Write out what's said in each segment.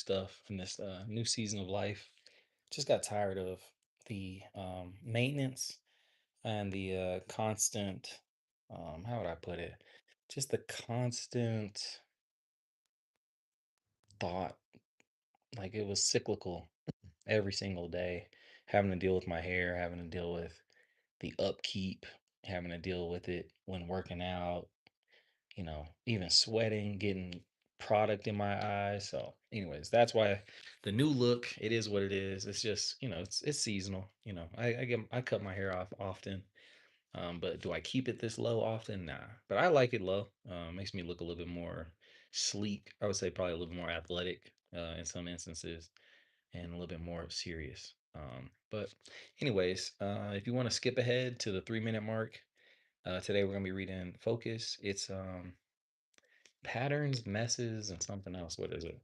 stuff in this new season of life. Just got tired of the maintenance and the constant, how would I put it? Just the constant thought, like it was cyclical every single day, having to deal with my hair, having to deal with the upkeep, having to deal with it when working out, even sweating, getting product in my eyes. So, anyways, that's why the new look, it is what it is. It's just, it's seasonal. I cut my hair off often. But do I keep it this low often? Nah. But I like it low. Makes me look a little bit more sleek. I would say probably a little bit more athletic in some instances and a little bit more serious. But anyways, if you want to skip ahead to the 3 minute mark, today we're gonna be reading Focus. It's patterns, messes, and something else. What is it?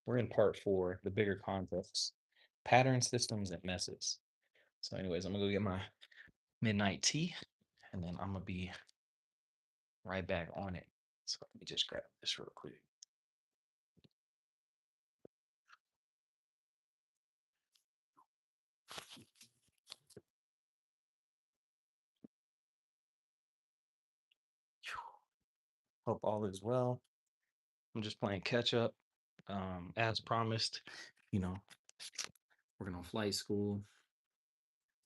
We're in part four, the bigger context. Pattern systems and messes. So, anyways, I'm gonna go get my midnight tea and then I'm gonna be right back on it. So let me just grab this real quick. Hope all is well. I'm just playing catch up. As promised, you know, working on flight school.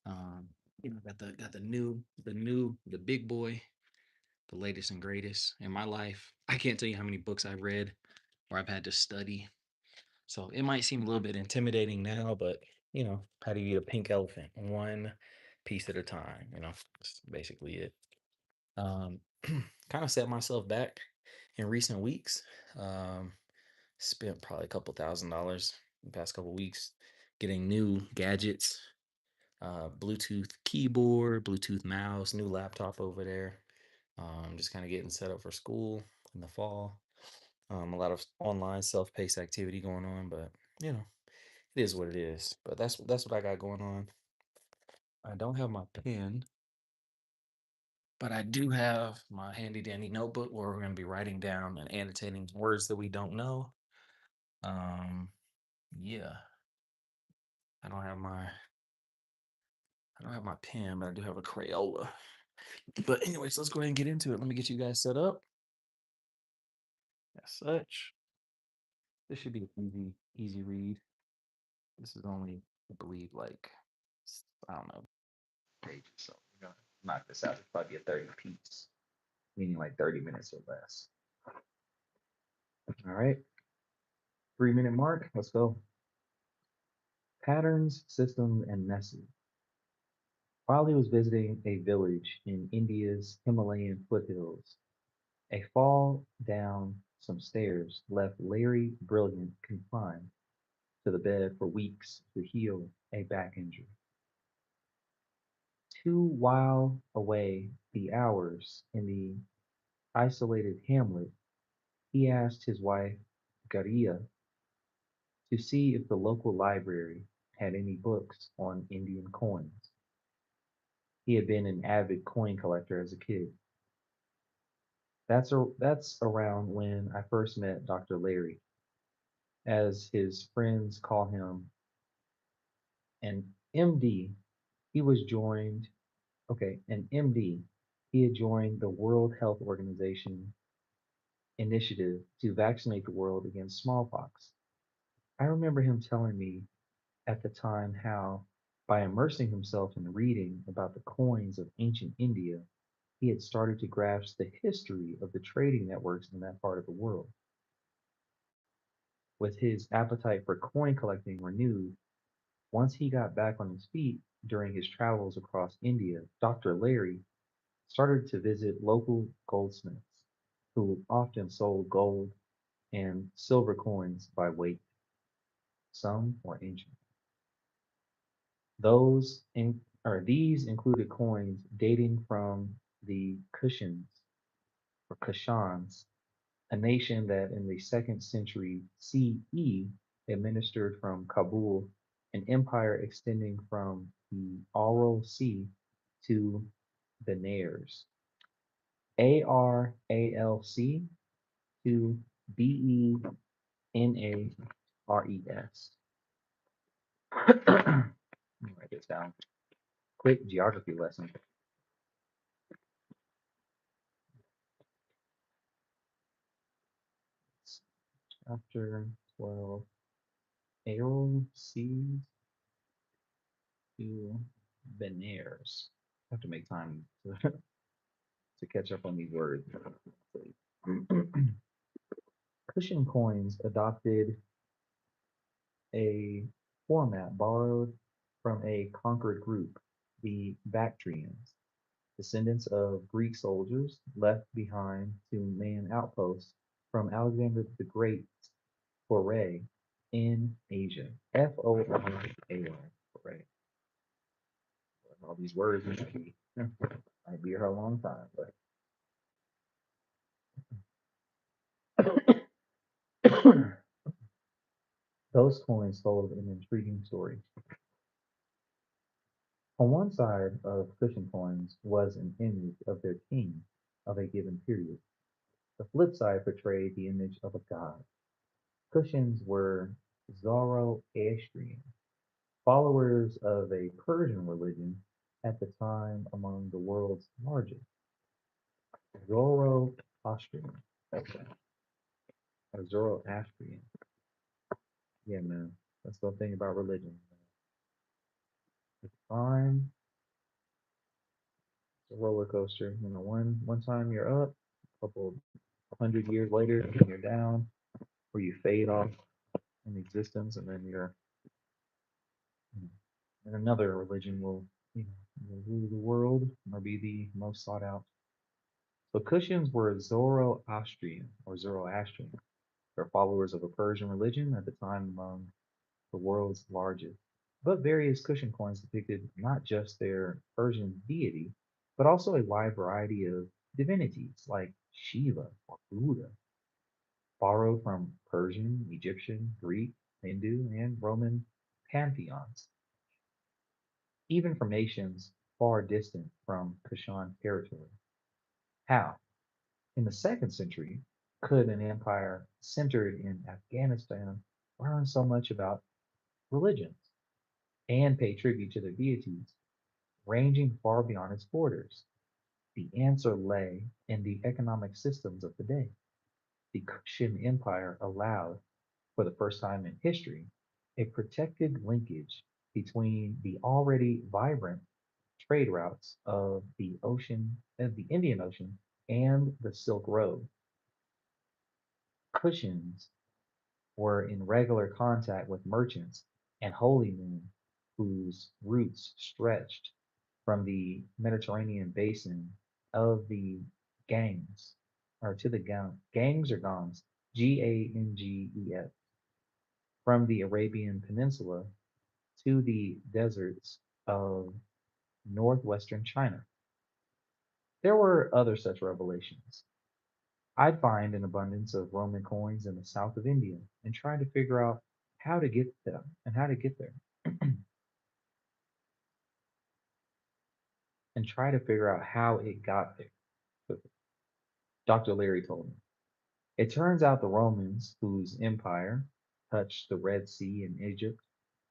Um, got the big boy, the latest and greatest in my life. I can't tell you how many books I've read or I've had to study. So it might seem a little bit intimidating now, but how do you eat a pink elephant? One piece at a time, that's basically it. Um, kind of set myself back in recent weeks. Um, Spent probably a couple $1,000 the past couple weeks getting new gadgets, Bluetooth keyboard, Bluetooth mouse, new laptop over there. Just kind of getting set up for school in the fall. A lot of online self-paced activity going on, but it is what it is. But that's what I got going on. I don't have my pen, but I do have my handy dandy notebook where we're going to be writing down and annotating words that we don't know. Um, yeah, I don't have my I don't have my pen, but I do have a Crayola. But anyways, let's go ahead and get into it. Let me get you guys set up. As such, this should be an easy read. This is only, I believe, like I don't know, pages. So we're gonna knock this out. It's probably a 30 piece, meaning like 30 minutes or less. All right, 3 minute mark. Let's go. Patterns, system, and message. While he was visiting a village in India's Himalayan foothills, a fall down some stairs left Larry Brilliant confined to the bed for weeks to heal a back injury. To while away the hours in the isolated hamlet, he asked his wife, Garia, to see if the local library had any books on Indian coins. He had been an avid coin collector as a kid. That's around when I first met Dr. Larry, as his friends call him, an MD. He was joined, okay, an MD. He had joined the World Health Organization initiative to vaccinate the world against smallpox. I remember him telling me at the time how, by immersing himself in reading about the coins of ancient India, he had started to grasp the history of the trading networks in that part of the world. With his appetite for coin collecting renewed, once he got back on his feet during his travels across India, Dr. Larry started to visit local goldsmiths who often sold gold and silver coins by weight. Some were ancient. These included coins dating from the Kushans or Kushans, a nation that in the second century CE administered from Kabul, an empire extending from the Aral Sea to the Nares. ARALC to BENA RES. Let me write this down. Quick geography lesson. Chapter 12. Arrow seeds to Benares. I have to make time to catch up on these words. Cushion coins adopted a format borrowed from a conquered group, the Bactrians, descendants of Greek soldiers left behind to man outposts from Alexander the Great's foray in Asia. Foray. Foray. All these words might be here a long time, but those coins told an intriguing story. On one side of cushion coins was an image of their king of a given period. The flip side portrayed the image of a god. Cushions were Zoroastrian, followers of a Persian religion at the time among the world's largest. Zoroastrian. Okay. Or Zoroastrian. Yeah, man. That's the thing about religion. It's fine. It's a roller coaster. One time you're up, a couple 100 years later, you're down, or you fade off in existence, and then you know, and another religion will rule the world or be the most sought out. So Kushans were Zoroastrian or Zoroastrian. They're followers of a Persian religion at the time among the world's largest. But various cushion coins depicted not just their Persian deity, but also a wide variety of divinities like Shiva or Buddha, borrowed from Persian, Egyptian, Greek, Hindu, and Roman pantheons, even from nations far distant from Kushan territory. How? In the second century, could an empire centered in Afghanistan learn so much about religions and pay tribute to their deities, ranging far beyond its borders? The answer lay in the economic systems of the day. The Kushan Empire allowed, for the first time in history, a protected linkage between the already vibrant trade routes of the Indian Ocean and the Silk Road. Kushans were in regular contact with merchants and holy men whose routes stretched from the Mediterranean basin of the Ganges, or to the Ganges or Ganges, Ganges, from the Arabian Peninsula to the deserts of northwestern China. There were other such revelations. I'd find an abundance of Roman coins in the south of India and try to figure out how to get them and how to get there and try to figure out how it got there. So Dr. Larry told me. It turns out the Romans, whose empire touched the Red Sea in Egypt,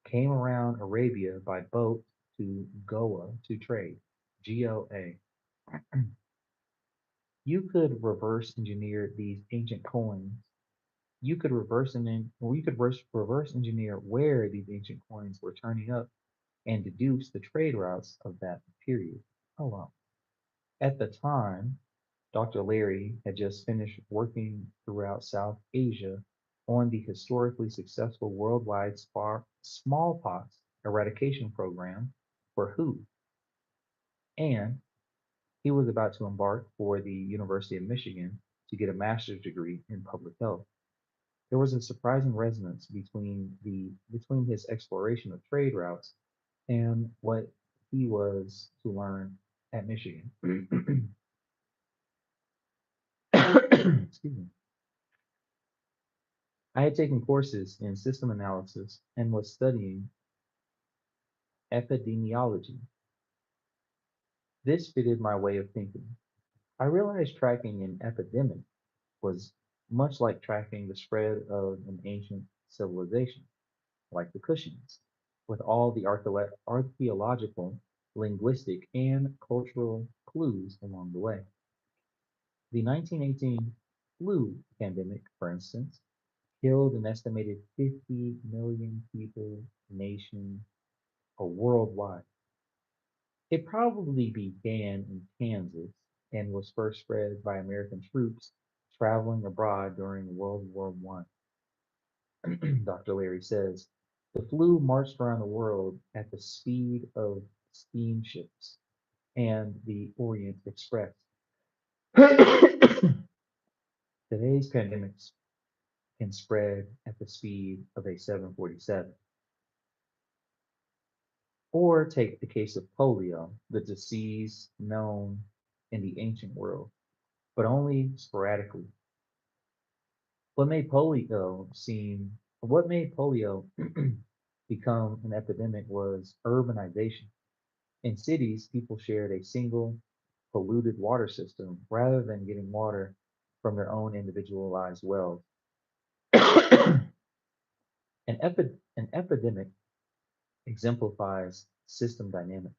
came around Arabia by boat to Goa to trade. Goa. You could reverse engineer these ancient coins. You could reverse engineer where these ancient coins were turning up and deduce the trade routes of that period alone. At the time, Dr. Larry had just finished working throughout South Asia on the historically successful worldwide smallpox eradication program for WHO, and he was about to embark for the University of Michigan to get a master's degree in public health. There was a surprising resonance between his exploration of trade routes and what he was to learn at Michigan. Excuse me. I had taken courses in system analysis and was studying epidemiology. This fitted my way of thinking. I realized tracking an epidemic was much like tracking the spread of an ancient civilization, like the Kushans, with all the archaeological, linguistic, and cultural clues along the way. The 1918 flu pandemic, for instance, killed an estimated 50 million people nation or worldwide. It probably began in Kansas and was first spread by American troops traveling abroad during World War One. Dr. Larry says the flu marched around the world at the speed of steamships and the Orient Express. Today's pandemics can spread at the speed of a 747. Or take the case of polio, the disease known in the ancient world, but only sporadically. What made polio seem, what made polio become an epidemic was urbanization. In cities, people shared a single polluted water system rather than getting water from their own individualized wells. An epidemic exemplifies system dynamics.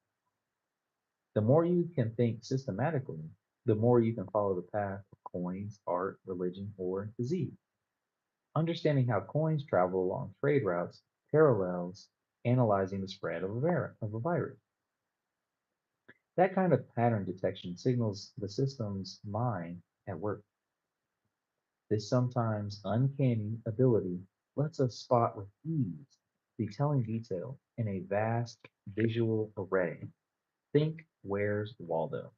The more you can think systematically, the more you can follow the path of coins, art, religion, or disease. Understanding how coins travel along trade routes parallels analyzing the spread of a virus. That kind of pattern detection signals the system's mind at work. This sometimes uncanny ability lets us spot with ease the telling detail in a vast visual array. Think Where's Waldo?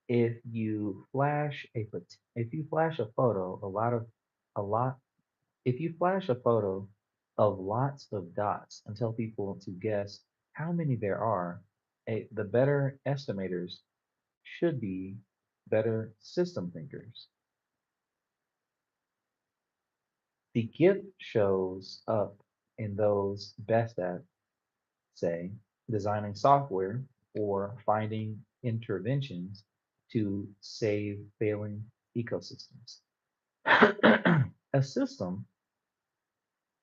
If you flash if you flash a photo a lot if you flash a photo of lots of dots and tell people to guess how many there are, the better estimators should be better system thinkers. The gift shows up in those best at, say, designing software or finding interventions to save failing ecosystems. A system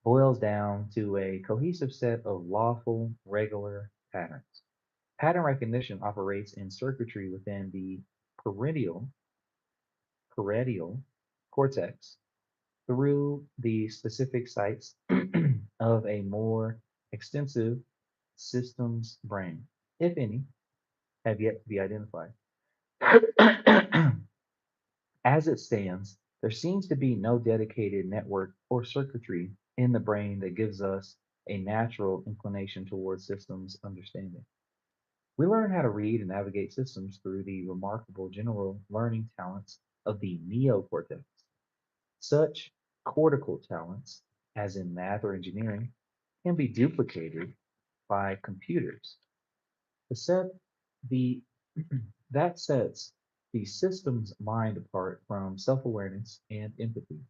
boils down to a cohesive set of lawful, regular patterns. Pattern recognition operates in circuitry within the parietal, parietal cortex through the specific sites of a more extensive systems brain, if any, have yet to be identified. As it stands, there seems to be no dedicated network or circuitry in the brain that gives us a natural inclination towards systems understanding. We learn how to read and navigate systems through the remarkable general learning talents of the neocortex. Such cortical talents, as in math or engineering, can be duplicated by computers. The set the that sets the system's mind apart from self-awareness and empathy,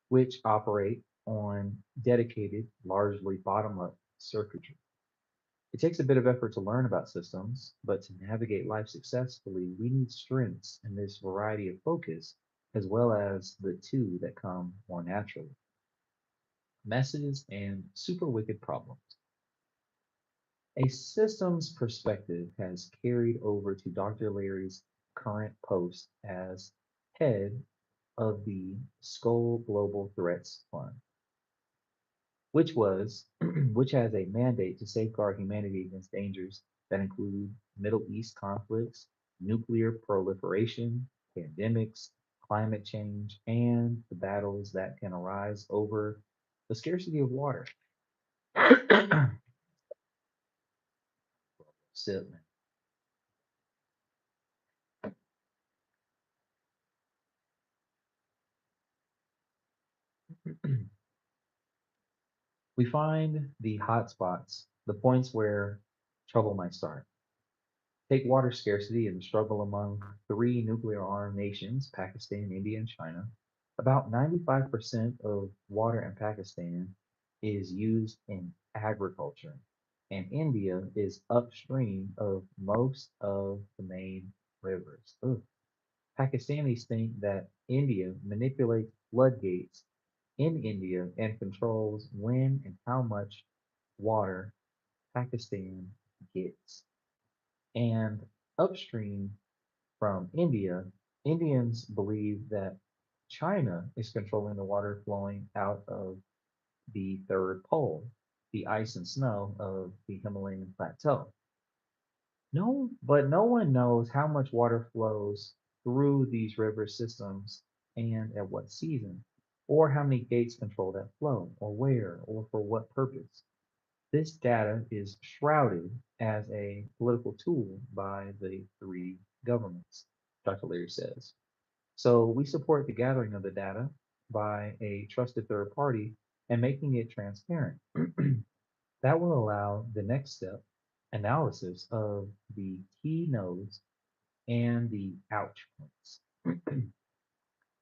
which operate on dedicated, largely bottom-up circuitry. It takes a bit of effort to learn about systems, but to navigate life successfully, we need strengths in this variety of focus, as well as the two that come more naturally messes and super wicked problems. A systems perspective has carried over to Dr. Larry's current post as head of the Skull Global Threats Fund, which was which has a mandate to safeguard humanity against dangers that include Middle East conflicts, nuclear proliferation, pandemics, climate change, and the battles that can arise over the scarcity of water. So, we find the hot spots, the points where trouble might start. Take water scarcity and the struggle among three nuclear armed nations, Pakistan, India, and China. About 95% of water in Pakistan is used in agriculture, and India is upstream of most of the main rivers. Ugh. Pakistanis think that India manipulates floodgates in India and controls when and how much water Pakistan gets. And upstream from India, Indians believe that China is controlling the water flowing out of the third pole, the ice and snow of the Himalayan plateau. No one knows how much water flows through these river systems and at what season, or how many gates control that flow, or where, or for what purpose. This data is shrouded as a political tool by the three governments, Dr. Leary says. So we support the gathering of the data by a trusted third party and making it transparent. That will allow the next step analysis of the key nodes and the ouch points.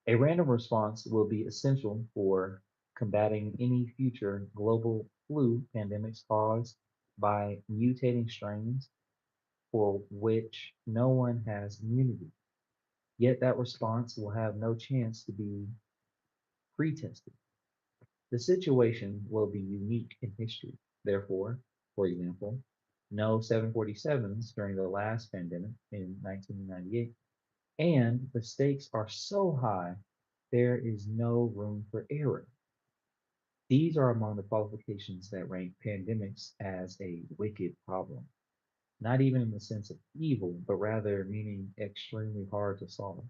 A random response will be essential for combating any future global flu pandemics caused by mutating strains for which no one has immunity. Yet that response will have no chance to be pre-tested. The situation will be unique in history. Therefore, for example, no 747s during the last pandemic in 1998, and the stakes are so high, there is no room for error. These are among the qualifications that rank pandemics as a wicked problem, not even in the sense of evil, but rather meaning extremely hard to solve.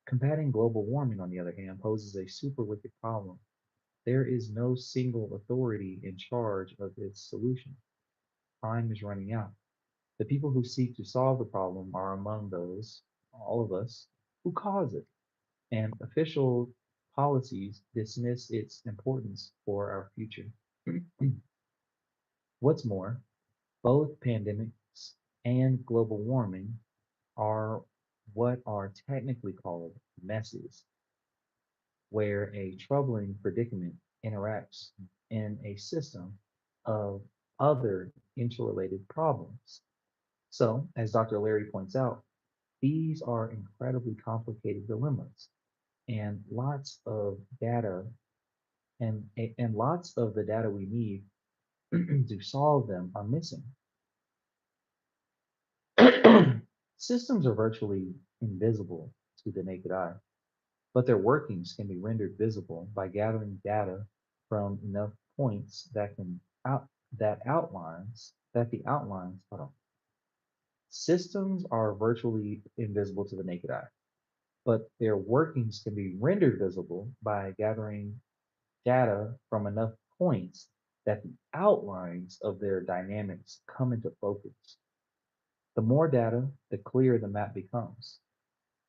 Combating global warming, on the other hand, poses a super wicked problem. There is no single authority in charge of its solution. Time is running out. The people who seek to solve the problem are among those, all of us, who cause it, and official policies dismiss its importance for our future. What's more, both pandemics and global warming are what are technically called messes, where a troubling predicament interacts in a system of other interrelated problems. So, as Dr. Larry points out, these are incredibly complicated dilemmas, and lots of data and lots of the data we need to solve them are missing. Systems are virtually invisible to the naked eye, but their workings can be rendered visible by gathering data from enough points that the outlines. Hold on. Systems are virtually invisible to the naked eye, but their workings can be rendered visible by gathering data from enough points that the outlines of their dynamics come into focus. The more data, the clearer the map becomes.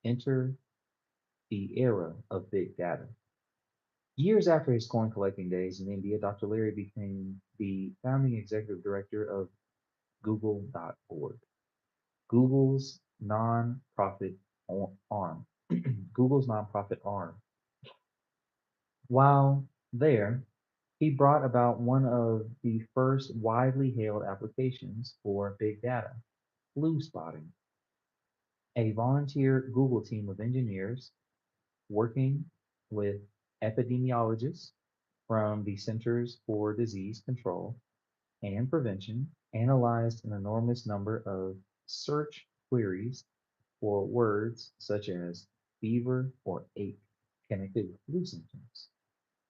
Enter the era of big data. Years after his coin collecting days in India, Dr. Leary became the founding executive director of Google.org, Google's nonprofit arm. Google's nonprofit arm. While there, he brought about one of the first widely hailed applications for big data, flu spotting. A volunteer Google team of engineers working with epidemiologists from the Centers for Disease Control and Prevention analyzed an enormous number of search queries for words such as fever or ache connected with flu symptoms.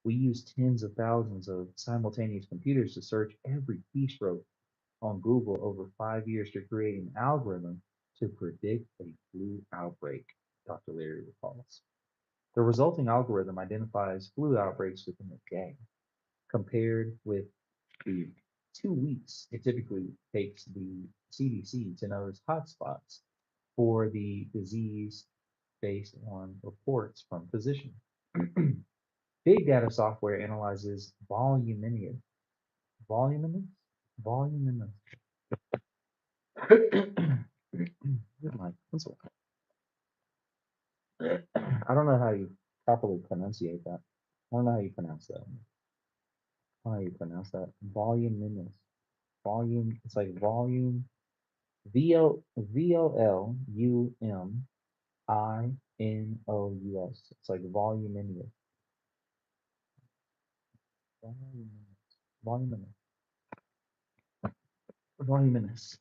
We used tens of thousands of simultaneous computers to search every keystroke on Google over 5 years to create an algorithm to predict a flu outbreak, Dr. Leary recalls. The resulting algorithm identifies flu outbreaks within a day, compared with the 2 weeks it typically takes the CDC to notice hotspots for the disease based on reports from physicians. Big data software analyzes voluminous, voluminous. Where's my pencil? I don't know how you properly pronunciate that. I don't know how you pronounce that. How you pronounce that? Voluminous. Volume. It's like volume. VOLUMINOUS. It's like voluminous. Voluminous. Voluminous. Voluminous.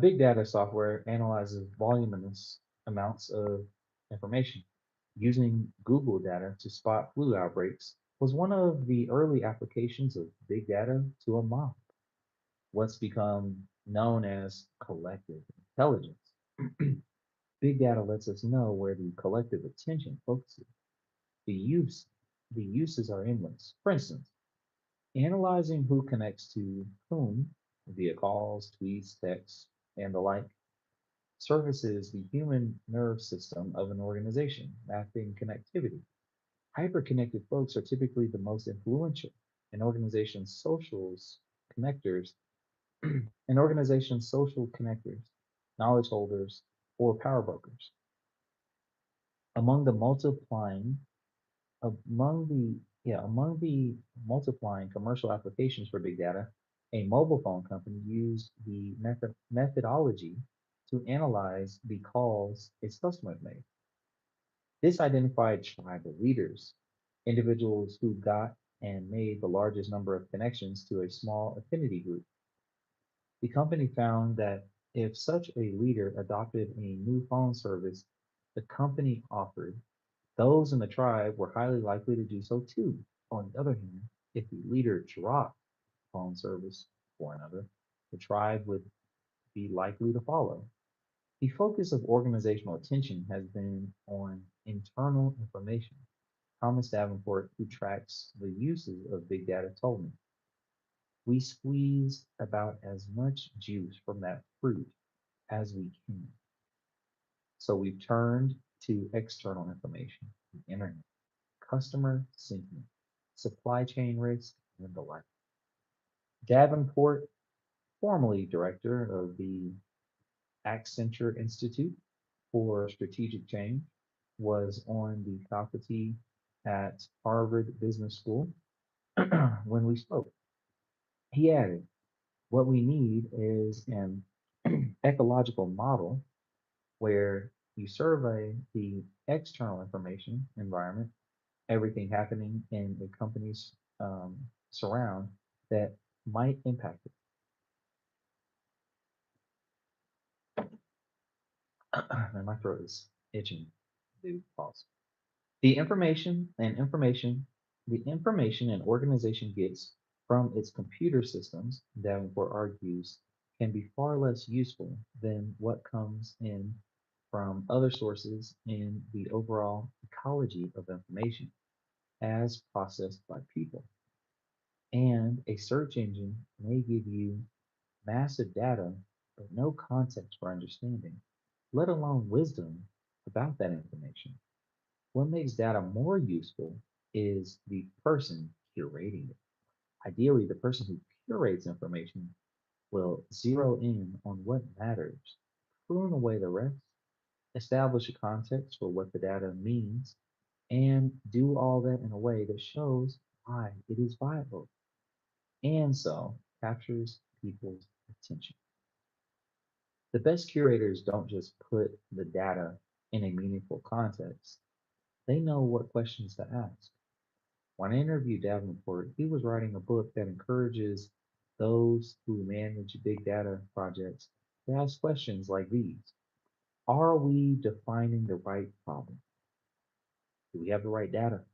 Big data software analyzes voluminous amounts of information. Using Google data to spot flu outbreaks was one of the early applications of big data to a model, what's become known as collective intelligence. Big data lets us know where the collective attention focuses. The use, the uses are endless. For instance, analyzing who connects to whom via calls, tweets, texts, and the like services the human nerve system of an organization, mapping connectivity. Hyperconnected folks are typically the most influential. An organization's socials connectors, an organization's social connectors, knowledge holders, or power brokers. Among the multiplying among the multiplying commercial applications for big data, a mobile phone company used the methodology to analyze the calls its customers made. This identified tribal leaders, individuals who got and made the largest number of connections to a small affinity group. The company found that if such a leader adopted a new phone service the company offered, those in the tribe were highly likely to do so too. On the other hand, if the leader dropped phone service for another, the tribe would be likely to follow. The focus of organizational attention has been on internal information. Thomas Davenport, who tracks the uses of big data, told me, we squeeze about as much juice from that fruit as we can. So we've turned to external information, the internet, customer sentiment, supply chain risk, and the like. Davenport, formerly director of the Accenture Institute for Strategic Change, was on the faculty at Harvard Business School when we spoke. He added, what we need is an ecological model where you survey the external information environment, everything happening in a company's surround that might impact it. And my throat is itching. Do pause. The information an organization gets from its computer systems, Davenport argues, can be far less useful than what comes in from other sources in the overall ecology of information as processed by people. And a search engine may give you massive data, but no context for understanding, let alone wisdom about that information. What makes data more useful is the person curating it. Ideally, the person who curates information will zero in on what matters, prune away the rest, establish a context for what the data means, and do all that in a way that shows why it is vital and so captures people's attention. The best curators don't just put the data in a meaningful context, they know what questions to ask. When I interviewed Davenport, he was writing a book that encourages those who manage big data projects to ask questions like these. Are we defining the right problem? Do we have the right data?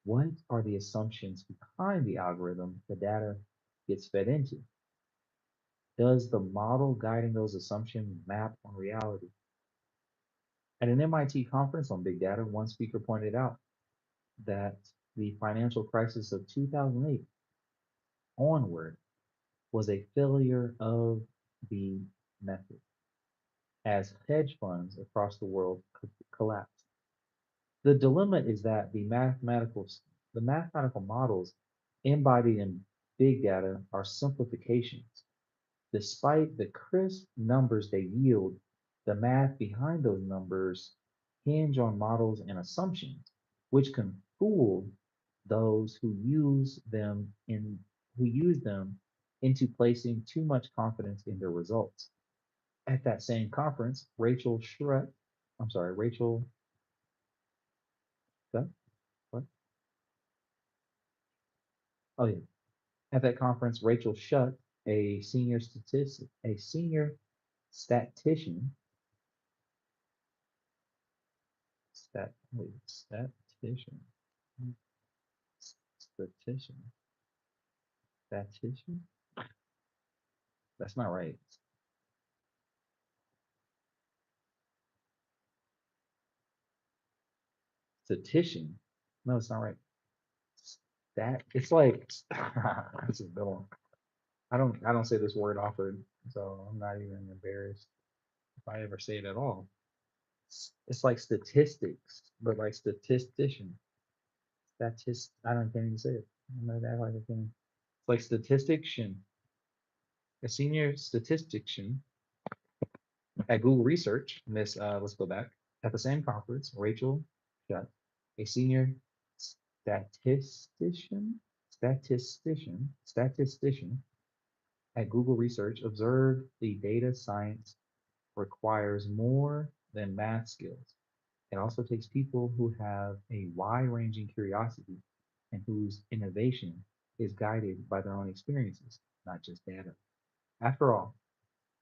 What are the assumptions behind the algorithm the data gets fed into? Does the model guiding those assumptions map on reality? At an MIT conference on big data, one speaker pointed out that the financial crisis of 2008 onward was a failure of the method as hedge funds across the world collapsed. The dilemma is that the mathematical models embodied in big data are simplifications. Despite the crisp numbers they yield, the math behind those numbers hinge on models and assumptions, which can fool those who use them into placing too much confidence in their results. At that same conference, Rachel, what? Oh yeah. At that conference, Rachel Shutt, a senior statistician, statistician, statistician, statistician. That's not right. Statistician. No, it's not right. Stat. It's like this is a good one. I don't say this word often, so I'm not even embarrassed if I ever say it at all. It's like statistics, but like statistician. I don't can't even say it. I'm gonna act like I can. It's like statistician, a senior statistician at Google Research. Miss, let's go back. At the same conference, Rachel Shutt, a senior statistician, statistician at Google Research observed the data science requires more than math skills. It also takes people who have a wide ranging curiosity and whose innovation is guided by their own experiences, not just data. After all,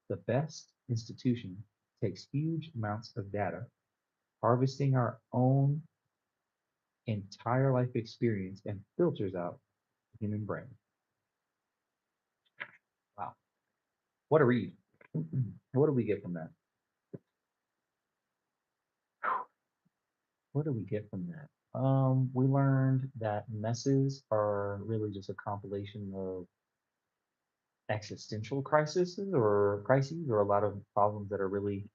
the best institution takes huge amounts of data, harvesting our own entire life experience and filters out the human brain. Wow. What a read. What do we get from that? What do we get from that? We learned that messes are really just a compilation of existential crises or a lot of problems that are really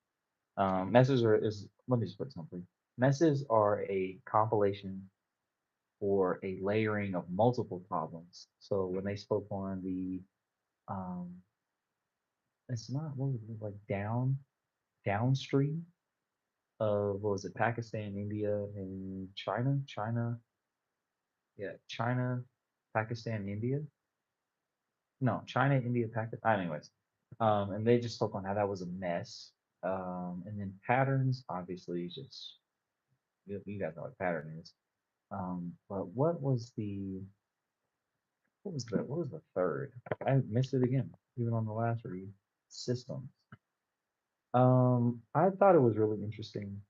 messes are is let me just put something. Messes are a compilation or a layering of multiple problems. So when they spoke on the um it's not what was it like downstream of what was it, Pakistan, India, and China, Pakistan, India. No, China, India, Pakistan. Anyways, and they just spoke on how that was a mess. And then patterns, obviously, just you guys know what pattern is. But what was the third? I missed it again, even on the last read. Systems. I thought it was really interesting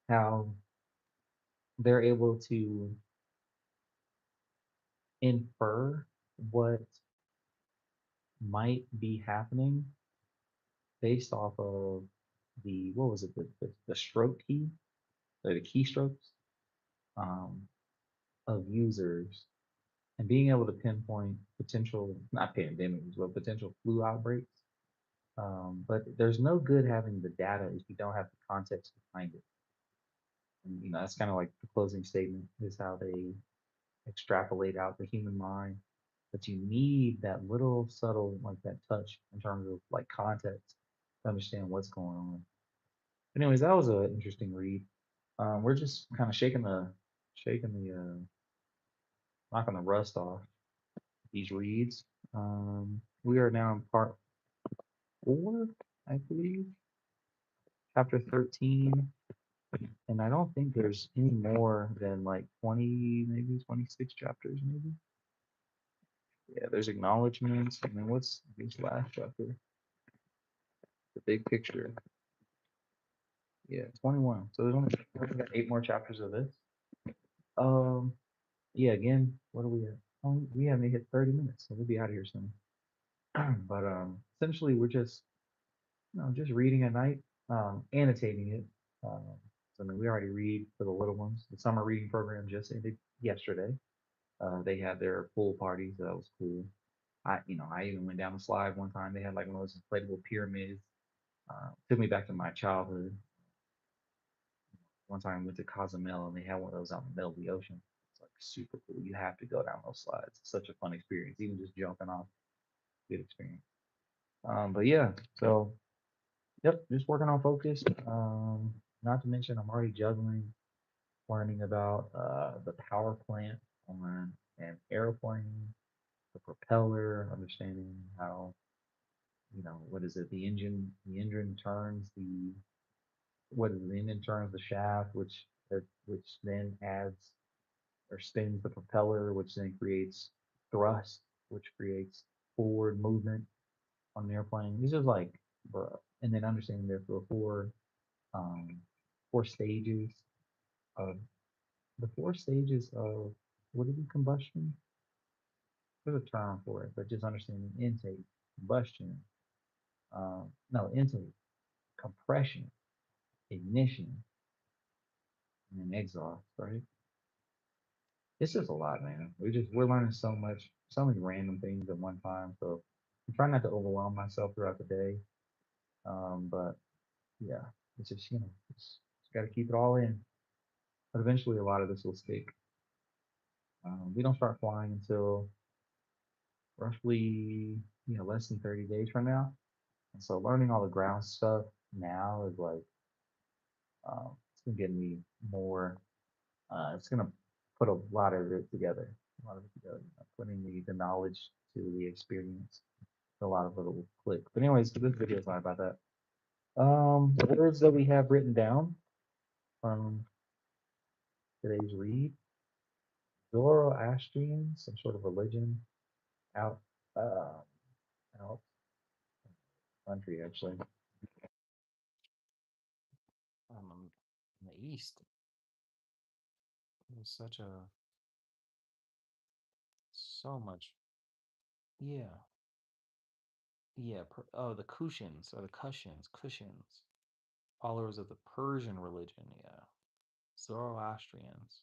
how they're able to infer what might be happening based off of the what was it the stroke key or the keystrokes um, of users and being able to pinpoint potential not pandemics but potential flu outbreaks. But there's no good having the data if you don't have the context behind it. And that's kind of like the closing statement is how they extrapolate out the human mind. But you need that little subtle like that touch in terms of like context to understand what's going on. Anyways, that was an interesting read. We're just kind of shaking the knocking the rust off these reads. We are now in part 4, I believe, chapter 13, and I don't think there's any more than like 20, maybe 26 chapters, maybe. Yeah, there's acknowledgments, and then what's this last chapter? The big picture. Yeah, 21. So there's only we got 8 more chapters of this. Um, yeah, again, what are we at? Oh, we haven't hit 30 minutes, so we'll be out of here soon. But essentially, we're just reading at night, annotating it. So I mean, we already read for the little ones. The summer reading program just ended yesterday. They had their pool party, so that was cool. I even went down the slide one time. They had like one of those inflatable pyramids. Took me back to my childhood. One time we went to Cozumel and they had one of those out in the middle of the ocean. It's like super cool. You have to go down those slides. It's such a fun experience. Even just jumping off, good experience. But yeah, so yep, just working on focus. Not to mention I'm already juggling, learning about the power plant on an airplane, the propeller, understanding how, what is it, the engine turns the shaft, which then adds or spins the propeller, which then creates thrust, which creates forward movement on an airplane. These are like, bruh. And then understanding there are um, four stages of the four stages of what is it, combustion? There's a term for it, but just understanding intake, combustion, no, intake, compression, ignition, and then exhaust, right? It's just a lot, man. We're learning so much, so many random things at one time. So I'm trying not to overwhelm myself throughout the day. But yeah, it's just just got to keep it all in. But eventually, a lot of this will stick. We don't start flying until roughly less than 30 days from now. And so learning all the ground stuff now is like it's gonna get me more. It's gonna put a lot of it together, a lot of it together. Putting the knowledge to the experience, a lot of it will click. But anyways, this video is not about that. The words that we have written down from today's read: Zoroastrian, some sort of religion out, uh, out country actually. In the East. It was such a so much. Yeah, yeah. Oh, the Kushans or the Kushans, followers of the Persian religion. Yeah, Zoroastrians.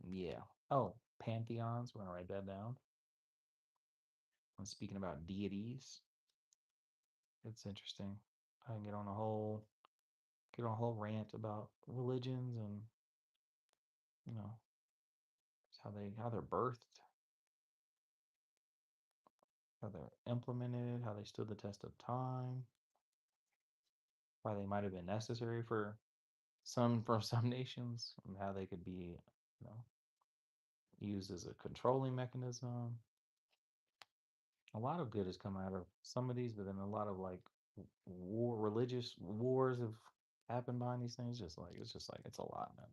Yeah. Oh, pantheons. We're gonna write that down. When speaking about deities, it's interesting. I can get on a whole rant about religions and you know how they're birthed, how they're implemented, how they stood the test of time, why they might have been necessary for some nations, and how they could be, used as a controlling mechanism. A lot of good has come out of some of these, but then a lot of like religious wars have happened behind these things. Just like it's a lot, man.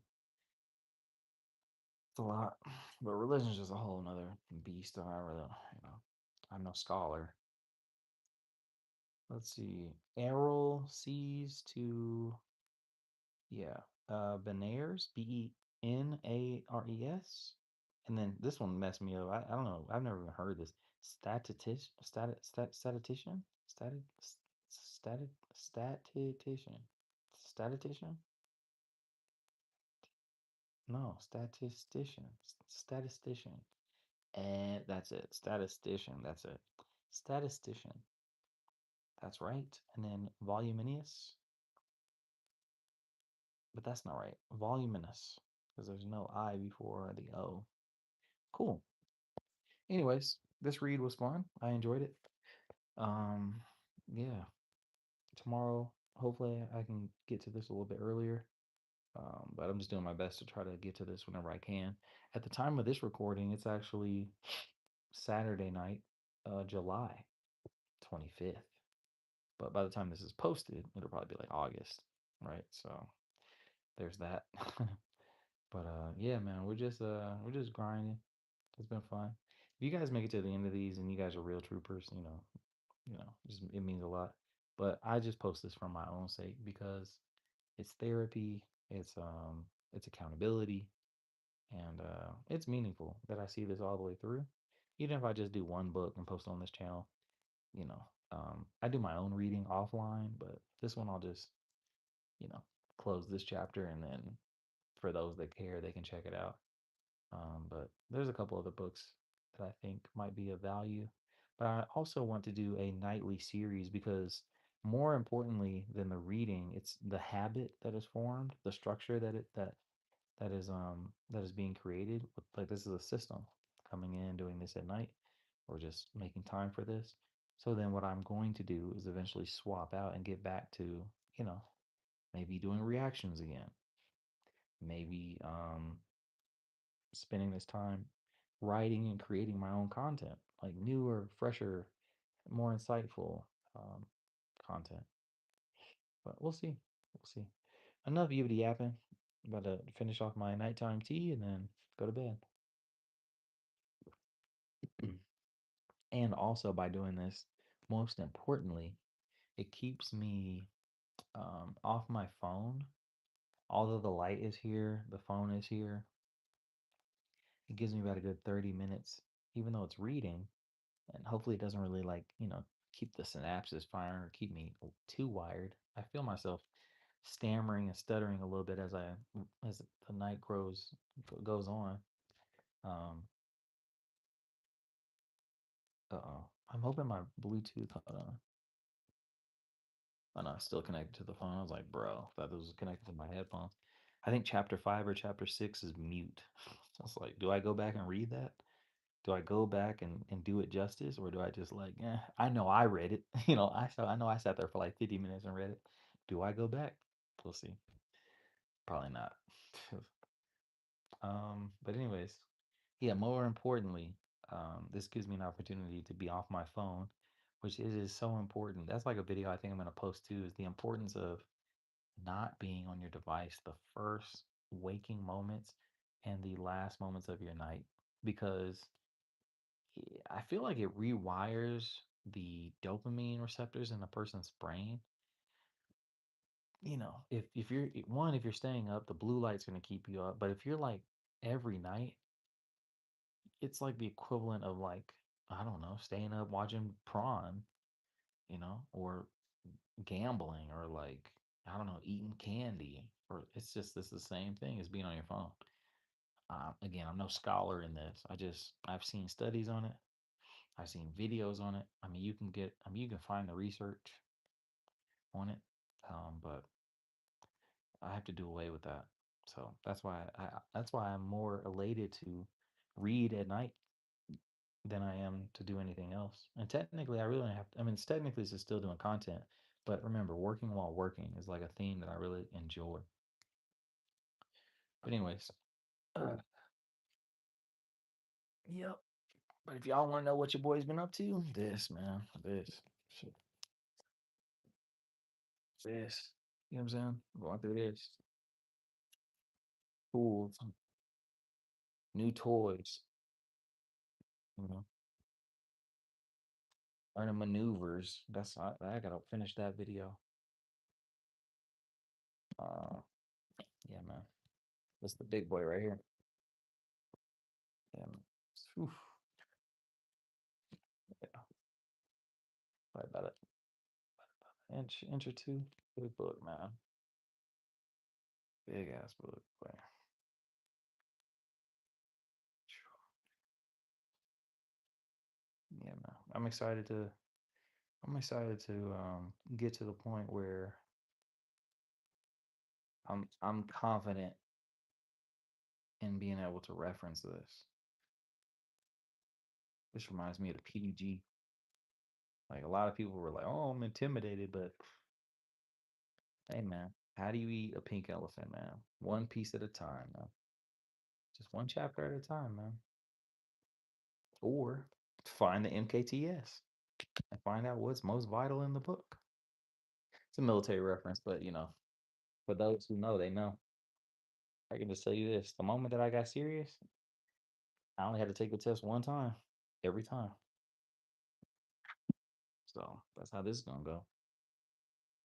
It's a lot. But religion's just a whole nother beast. I'm no scholar. Let's see. Errol sees to yeah. Benares, Benares. And then this one messed me up. I don't know. I've never even heard this. Statistician? Statistician. Statistician? No, statistician. Statistician. And that's it. Statistician. That's it. Statistician. That's right. And then voluminous. But that's not right. Voluminous. Because there's no I before the O. Cool. Anyways, this read was fun. I enjoyed it. Um, yeah. Tomorrow, hopefully, I can get to this a little bit earlier. But I'm just doing my best to try to get to this whenever I can. At the time of this recording, it's actually Saturday night, July 25th. But by the time this is posted, it'll probably be like August, right? So there's that. But yeah, man, we're just grinding. It's been fun. If you guys make it to the end of these and you guys are real troopers, just it means a lot. But I just post this for my own sake because it's therapy, it's accountability, and it's meaningful that I see this all the way through. Even if I just do one book and post it on this channel, you know, I do my own reading offline, but this one I'll just, you know, close this chapter and then for those that care, they can check it out. But there's a couple other books that I think might be of value. But I also want to do a nightly series because more importantly than the reading, it's the habit that is formed, the structure that is being created. Like this is a system coming in, doing this at night, or just making time for this. So then what I'm going to do is eventually swap out and get back to, you know, maybe doing reactions again. Maybe spending this time writing and creating my own content, like newer, fresher, more insightful um, content. But we'll see. We'll see. Enough yibbity yapping. About to finish off my nighttime tea and then go go to bed. And also by doing this, most importantly, it keeps me off my phone. Although the light is here, the phone is here. It gives me about a good 30 minutes, even though it's reading, and hopefully it doesn't really like, keep the synapses firing or keep me too wired. I feel myself stammering and stuttering a little bit as the night goes on. Um, uh-oh. I'm hoping my Bluetooth, hold on. Oh no, it's still connected to the phone. I was like, bro, I thought this was connected to my headphones. I think chapter 5 or chapter 6 is mute. I was like, do I go back and read that? Do I go back and do it justice, or do I just like, I know I read it. I know I sat there for like 50 minutes and read it. Do I go back? We'll see. Probably not. But anyways, yeah, more importantly, this gives me an opportunity to be off my phone, which is so important. That's like a video I think I'm gonna post too, is the importance of not being on your device the first waking moments and the last moments of your night, because I feel like it rewires the dopamine receptors in a person's brain. If you're one, if you're staying up, the blue light's going to keep you up. But if you're like every night, it's like the equivalent of like, I don't know, staying up watching prawn, or gambling, or like, I don't know, eating candy, or it's the same thing as being on your phone. Again, I'm no scholar in this. I've seen studies on it. I've seen videos on it. I mean, you can find the research on it. But I have to do away with that. So that's why I'm more elated to read at night than I am to do anything else. And technically, I really don't have. I mean, it's technically it's still doing content, but remember, working while working is like a theme that I really enjoy. But anyways, uh, yep. But if y'all want to know what your boy's been up to, this man, shit, this. You know what I'm saying? Going through this. Tools, new toys, you know, learning maneuvers. I gotta finish that video. Uh, yeah, man. That's the big boy right here. Yeah, man. Oof. Yeah, probably about an inch or two. Big book, man. Big ass book, boy. Yeah, man. I'm excited to get to the point where I'm confident in being able to reference this. This reminds me of the PDG. Like a lot of people were like, "Oh, I'm intimidated," but hey, man, how do you eat a pink elephant, man? One piece at a time, man. Just one chapter at a time, man. Or find the MKTS and find out what's most vital in the book. It's a military reference, but for those who know, they know. I can just tell you this: the moment that I got serious, I only had to take the test one time, every time. So that's how this is gonna go.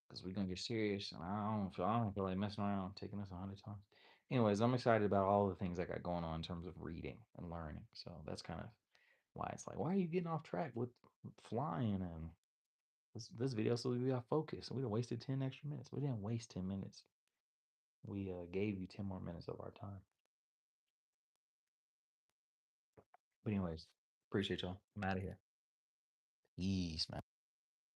Because we're gonna get serious, and I don't feel like messing around taking this 100 times. Anyways, I'm excited about all the things I got going on in terms of reading and learning. So that's kind of why it's like, why are you getting off track with flying and this video? So we got focused. We wasted 10 extra minutes. We didn't waste 10 minutes. We gave you 10 more minutes of our time. But anyways, appreciate y'all. I'm out of here. Peace, man.